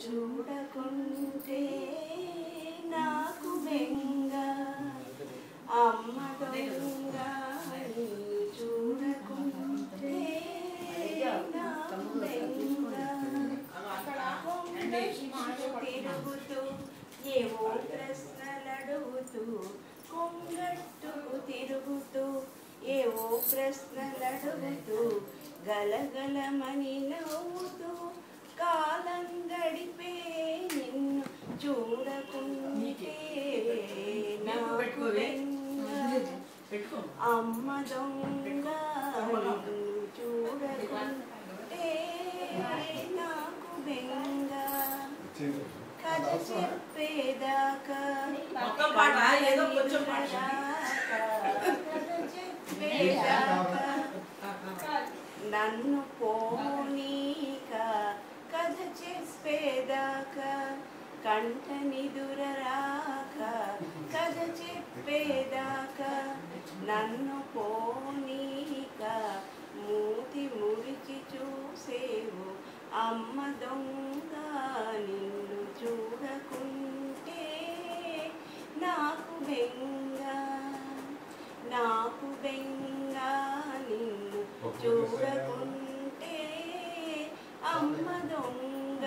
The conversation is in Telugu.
చూడకుంటే నాకు బెంగ అమ్మ దొంగ నిన్ను చూడకుంటే నాకు బెంగ తిరుగుతూ ఏవో ప్రశ్నలడుగుతూ కొంగట్టుకు తిరుగుతూ ఏవో ప్రశ్నలడుగుతూ గలగలమని నవ్వుతూ కాలం గడిపే నిన్ను చూడకుంటే నాకు బెంగ అమ్మ దొంగ నిన్ను చూడకుంటే నాకు బెంగ కథ చెప్పేదాకా నన్ను పోనీక కథ చెప్పేదాకా కంట నిదురరాక కథ చెప్పేదాకా నన్ను పోనీక మూతి ముడిచి చూసేవు అమ్మ దొంగ నిన్ను చూడకుంటే నాకు బెంగ నిన్ను చూడకుంటే అమ్మ దొంగ.